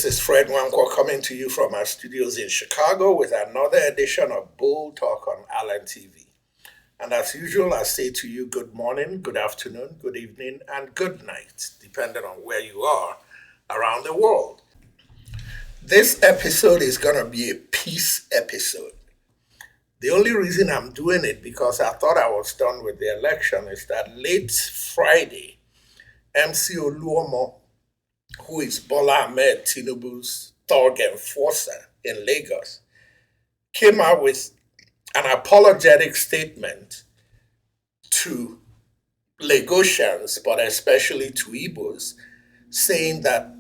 is Fred Wanko coming to you from our studios in Chicago with another edition of Bull Talk on Allen TV. And as usual, I say to you good morning, good afternoon, good evening, and good night, depending on where you are around the world. This episode is going to be a peace episode. The only reason I'm doing it because I thought I was done with the election is that late Friday, MCO Oluomo, who is Bola Ahmed Tinubu's thug enforcer in Lagos, came out with an apologetic statement to Lagosians, but especially to Igbos, saying that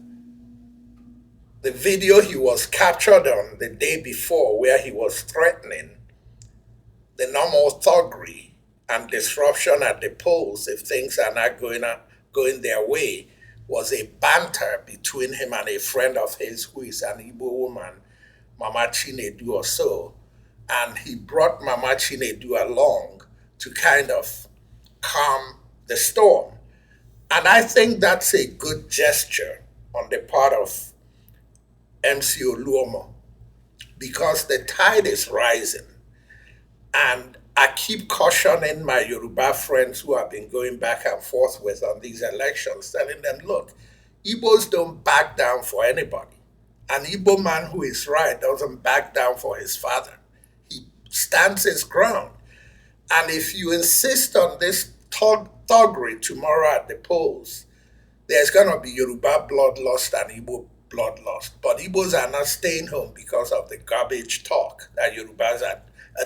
the video he was captured on the day before, where he was threatening the normal thuggery and disruption at the polls if things are not going their way, was a banter between him and a friend of his who is an Igbo woman, Mama Chinedu or so. And he brought Mama Chinedu along to kind of calm the storm. And I think that's a good gesture on the part of MCO Oluomo because the tide is rising. And I keep cautioning my Yoruba friends who have been going back and forth with on these elections, telling them, look, Igbos don't back down for anybody. An Igbo man who is right doesn't back down for his father. He stands his ground. And if you insist on this thuggery tomorrow at the polls, there's going to be Yoruba blood lost and Igbo blood lost. But Igbos are not staying home because of the garbage talk that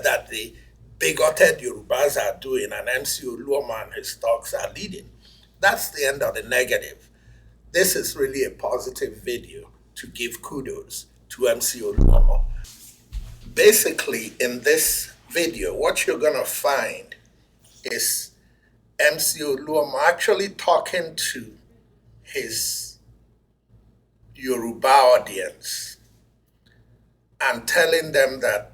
that the bigoted Yorubas are doing and MCO Oluomo and his thugs are leading. That's the end of the negative. This is really a positive video to give kudos to MCO Oluomo. Basically, in this video, what you're going to find is MCO Oluomo actually talking to his Yoruba audience and telling them that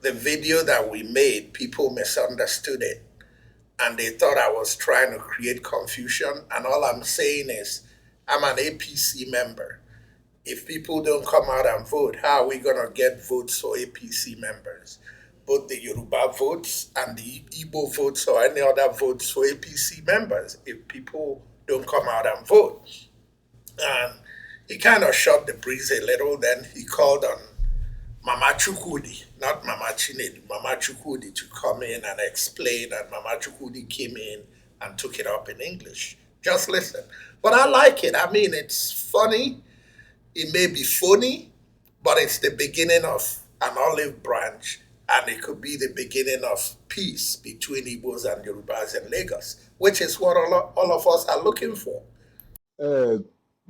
the video that we made, people misunderstood it and they thought I was trying to create confusion. And all I'm saying is I'm an APC member. If people don't come out and vote, how are we going to get votes for APC members? Both the Yoruba votes and the Igbo votes or any other votes for APC members if people don't come out and vote. And he kind of shot the breeze a little. Then he called on Mama Chukwudi, not Mama Chinedu, Mama Chukwudi to come in and explain, and Mama Chukwudi came in and took it up in English. Just listen. But I like it. I mean, it's funny. It may be funny, but it's the beginning of an olive branch, and it could be the beginning of peace between Igbos and Yorubas in Lagos, which is what all of us are looking for.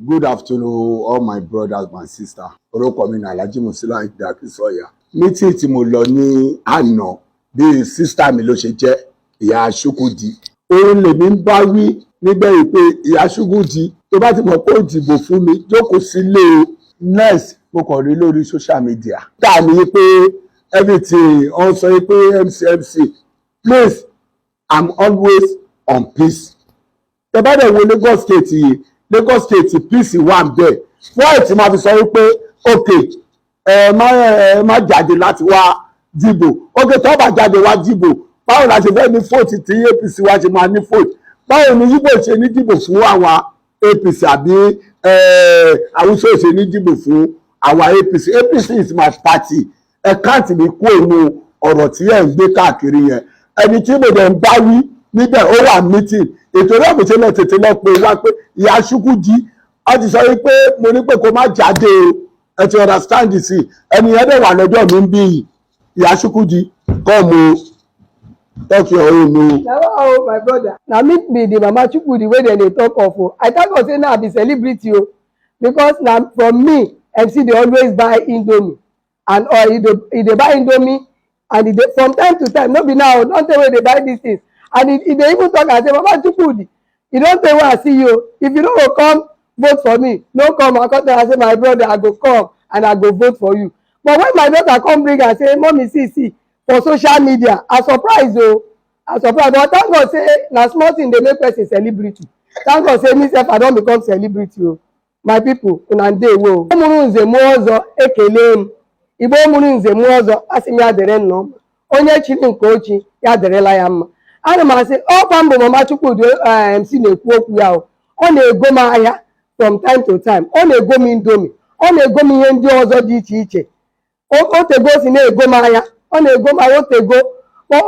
Good afternoon, all my brothers, my sister. Orúkọ mi ni Alhaji Musila Idakisoya. Meeting tí mo lọ ní àná bí sister mi ló ṣe jẹ́ Ìyá Ṣúkúdì. Òun lèmi ń bá wí nígbẹ̀yìn pé Ìyá Ṣúkúdì tó bá ti mọ̀ pé ó dìbò fún mi jókòó sílé next mo kàn rí lórí social media. Tá ní pé everything on sọ pé MC please I'm always on peace. Tẹ́ bá dẹ̀ wo Lagos State yìí Lagos State peace wà ń bẹ̀ wọ́n ti máa fi sọ wípé okay má jáde láti wá dìbò okay tó bá jáde wá dìbò báwo la ṣe fẹ́ ní vote tí APC wá ṣe máa ní vote báwo ni Igbo ṣe ní dìbò fún àwọn APC àbí Hausa ṣe ní dìbò fún àwọn APC is my party ẹ káàtì mi kú òun ọ̀rọ̀ tí ẹ̀ ń gbé káàkiri yẹn ẹni tí mo dẹ̀ ń bá wí níbẹ̀ ó wà meeting ètò náà mo ṣe lọ tètè lọ pé wá pé Ìyá Ṣúkúdì a ti sọ wípé mo ní pé kó má jáde o ẹ ti understand sí ẹni yẹn dẹ̀ wà lọ́jọ́ mi ń bí Ìyá Ṣúkúdì come o talk your own o. Hello my brother na me be the Mama Chukwudi wey dem dey talk of o I thank God say now I be celebrity o because na from me MC dey always buy indomie and he dey buy indomie and he dey from time to time no be now don tey wey dey buy these things and he dey even talk and say Mama Chukwudi e don tey wey I see you if you no go come vote for me no come I come tell am say my brother I go come and I go vote for you but when my daughter come bring am say mommy see for social media I surprise o I surprise but thank God say na small thing dey make person celebrity thank God say me sef I don become celebrity o my people una ndewo mụrụ nze mụọ ọzọ ekele m Igbo mụrụ nze mụọ ọzọ asị m ya dere nnọọ onye chiri nke ochi ya derela ya mma ana m asị ọkwa mbụ Mama Chukwudi MC na-ekwu okwu ya ọ na-ego m ahịa from time to time ọ na-ego m indomi ọ na-ego m ihe ndị ọzọ dị iche iche otego si na-ego m ahịa ọ na-ego m ahịa otego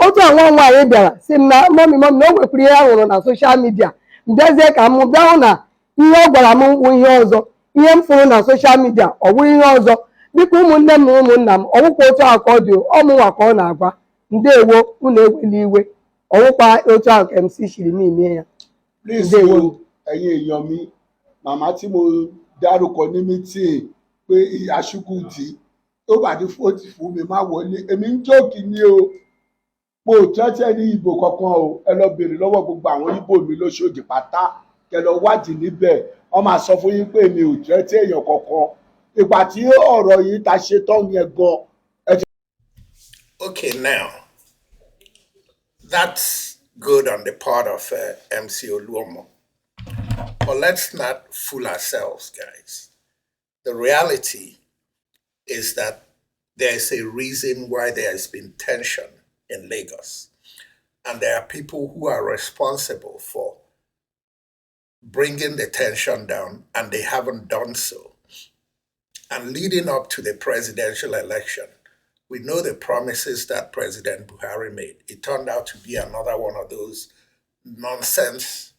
otu nwa nwaanyị bịara si m na mọmi na o nwekwara ihe a hụrụ na soshal midia mbịazie ka m bịa hụ na ihe ọ gwara m wụ ihe ọzọ ihe m fụrụ na soshal midia ọ bụrụ ihe ọzọ biko ụmụnne m na ụmụnna m ọwụkwa otu ahụ ka ọ dị ọmụnwa ka ọ na-agwa ndewo unu ewela iwe ọwụkwa otu ahụ ka MC shiri m ime ya ndewo ẹ̀yin èèyàn mi màmá tí mo dárúkọ ní mítìn pé Aṣíkúdì tó bá ní fóòtì fún mi má wọlé èmi ń jókì ní o mo ò tẹ́tẹ́ ní ìbò kankan o ẹ lọ béèrè lọ́wọ́ gbogbo àwọn ìbò mi lóṣòdì pátá kẹ lọ wádìí níbẹ̀ wọ́n máa sọ fún yín pé mi ò tẹ́tẹ́ èèyàn kankan ìgbà tí ọ̀rọ̀ yìí ta ṣe tán yẹn gan. Okay, now that's good on the part of MCO Oluomo. But let's not fool ourselves, guys. The reality is that there's a reason why there has been tension in Lagos. And there are people who are responsible for bringing the tension down, and they haven't done so. And leading up to the presidential election, we know the promises that President Buhari made. It turned out to be another one of those nonsense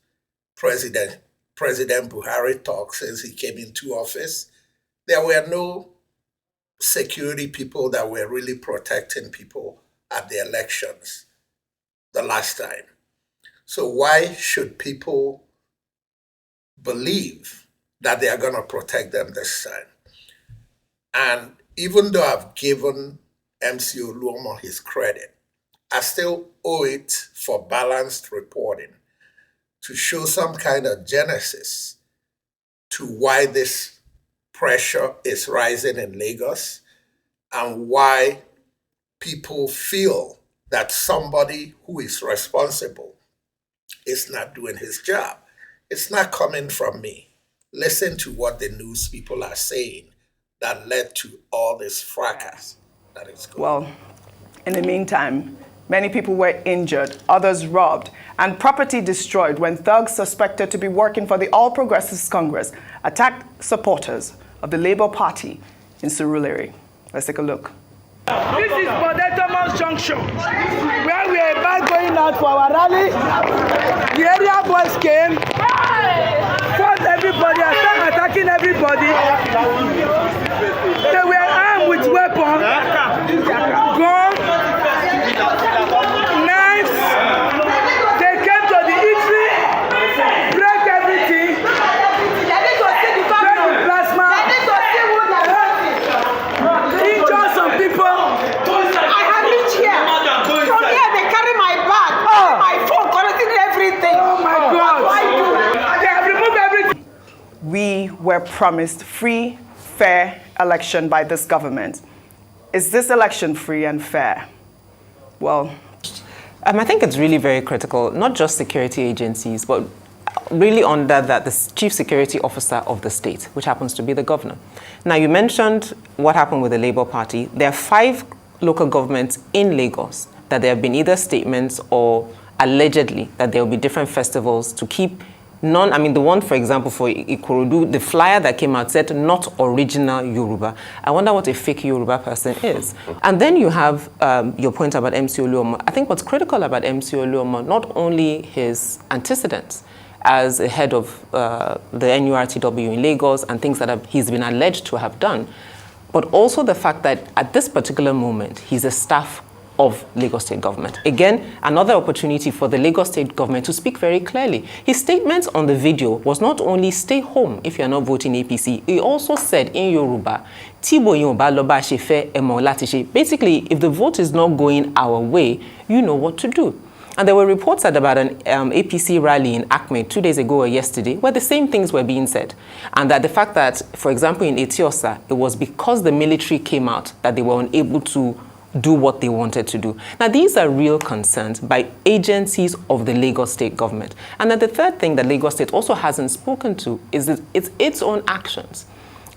President Buhari talks since he came into office. There were no security people that were really protecting people at the elections the last time. So why should people believe that they are going to protect them this time? And even though I've given MCO Oluomo his credit, I still owe it for balanced reporting to show some kind of genesis to why this pressure is rising in Lagos and why people feel that somebody who is responsible is not doing his job. It's not coming from me. Listen to what the news people are saying that led to all this fracas that is going on. Well, in the meantime, many people were injured, others robbed, and property destroyed when thugs suspected to be working for the All Progressives Congress attacked supporters of the Labour Party in Surulere. Let's take a look. This is Bodetomo Junction, where we are about going out for our rally. The area boys came, fought everybody, and started attacking everybody. They were armed with weapons, guns, knives. They came to the eatery, break everything, break the plasma, injure some people. I have reached here. From here, they carry my bag, my phone, collecting everything. Oh my God! They have removed everything. We were promised free, fair election by this government. Is this election free and fair? Well, I think it's really very critical, not just security agencies, but really under that, the chief security officer of the state, which happens to be the governor. Now, you mentioned what happened with the Labour Party. There are 5 local governments in Lagos that there have been either statements or allegedly that there will be different festivals to keep the one, for example, for Ikorodu, the flyer that came out said not original Yoruba. I wonder what a fake Yoruba person is. And then you have your point about MCO Oluomo. I think what's critical about MCO Oluomo, not only his antecedents as a head of the NURTW in Lagos and things that he's been alleged to have done, but also the fact that at this particular moment, he's a staff of Lagos State government. Again, another opportunity for the Lagos State government to speak very clearly. His statement on the video was not only stay home if you're not voting APC, he also said in Yoruba, basically, if the vote is not going our way, you know what to do. And there were reports about an APC rally in Acme 2 days ago or yesterday where the same things were being said. And that the fact that, for example, in Etiosa, it was because the military came out that they were unable to do what they wanted to do. Now, these are real concerns by agencies of the Lagos State government. And then the third thing that Lagos State also hasn't spoken to is that its own actions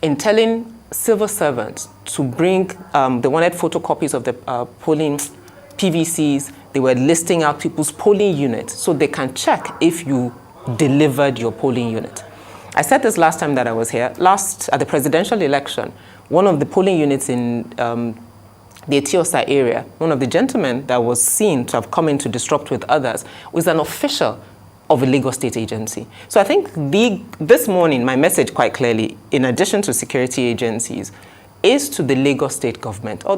in telling civil servants to bring, they wanted photocopies of the polling PVCs, they were listing out people's polling units so they can check if you delivered your polling unit. I said this last time that I was here, at the presidential election, one of the polling units in the Etiosa area, one of the gentlemen that was seen to have come in to disrupt with others was an official of a Lagos State agency. So I think this morning, my message quite clearly, in addition to security agencies, is to the Lagos State government, or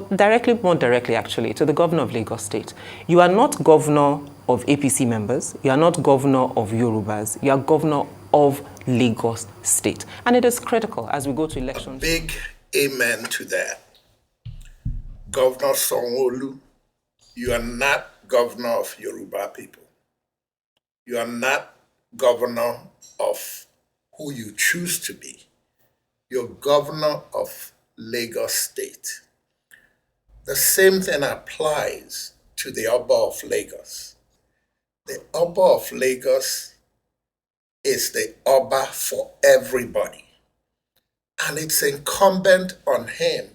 more directly actually, to the governor of Lagos State. You are not governor of APC members, you are not governor of Yorubas, you are governor of Lagos State. And it is critical as we go to elections. A big amen to that. Governor Sanwo-Olu, you are not governor of Yoruba people. You are not governor of who you choose to be. You're governor of Lagos State. The same thing applies to the Oba of Lagos. The Oba of Lagos is the Oba for everybody. And it's incumbent on him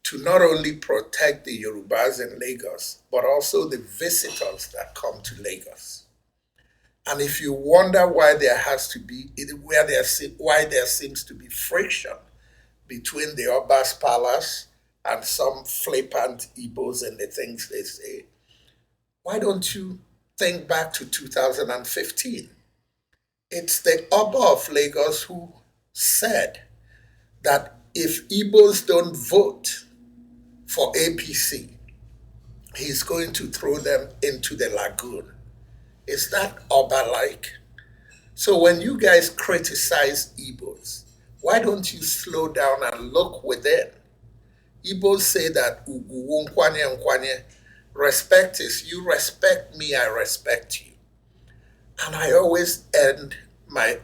to not only protect the Yorubas in Lagos, but also the visitors that come to Lagos. And if you wonder why there seems to be friction between the Oba's palace and some flippant Igbos and the things they say, why don't you think back to 2015? It's the Oba of Lagos who said that if Igbos don't vote for APC, he's going to throw them into the lagoon. Is that Oba-like? So when you guys criticize Igbos, why don't you slow down and look within? Igbos say that Ugu nkwanye, respect is you respect me, I respect you. And I always end my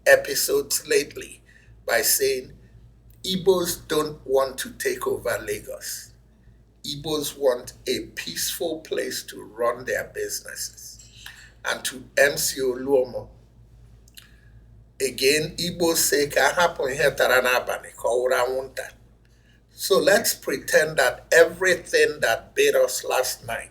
episodes lately by saying, Igbos don't want to take over Lagos. Igbos want a peaceful place to run their businesses. And to MCO Oluomo, again, Igbos say, so let's pretend that everything that bit us last night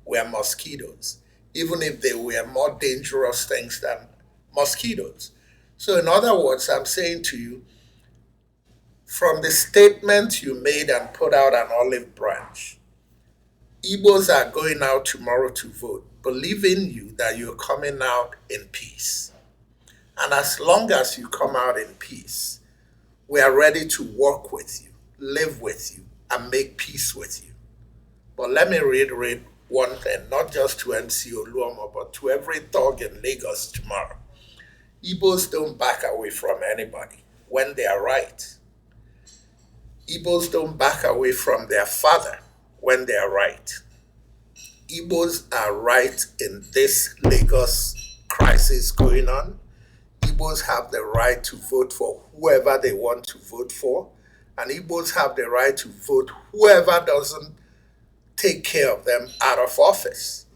were mosquitoes, even if they were more dangerous things than mosquitoes. So in other words, I'm saying to you, from the statement you made and put out an olive branch, Igbos are going out tomorrow to vote, believing you that you're coming out in peace. And as long as you come out in peace, we are ready to work with you, live with you, and make peace with you. But let me reiterate one thing, not just to MCO Oluomo, but to every thug in Lagos tomorrow. Igbos don't back away from anybody when they are right. Igbos don't back away from their father when they are right. Igbos are right in this Lagos crisis going on. Igbos have the right to vote for whoever they want to vote for, and Igbos have the right to vote whoever doesn't take care of them out of office.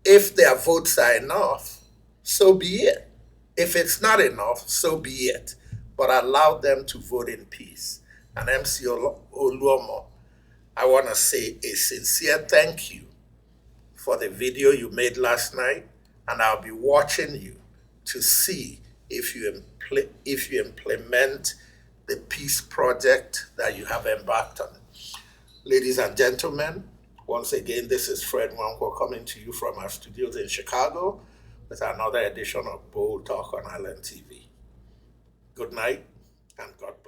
If their votes are enough, so be it. If it's not enough, so be it. But allow them to vote in peace. And MCO Oluomo, I want to say a sincere thank you for the video you made last night, and I'll be watching you to see if you implement the peace project that you have embarked on. Ladies and gentlemen, once again, this is Fred Nwankwo coming to you from our studios in Chicago with another edition of Bold Talk on Island TV. Good night, and God bless.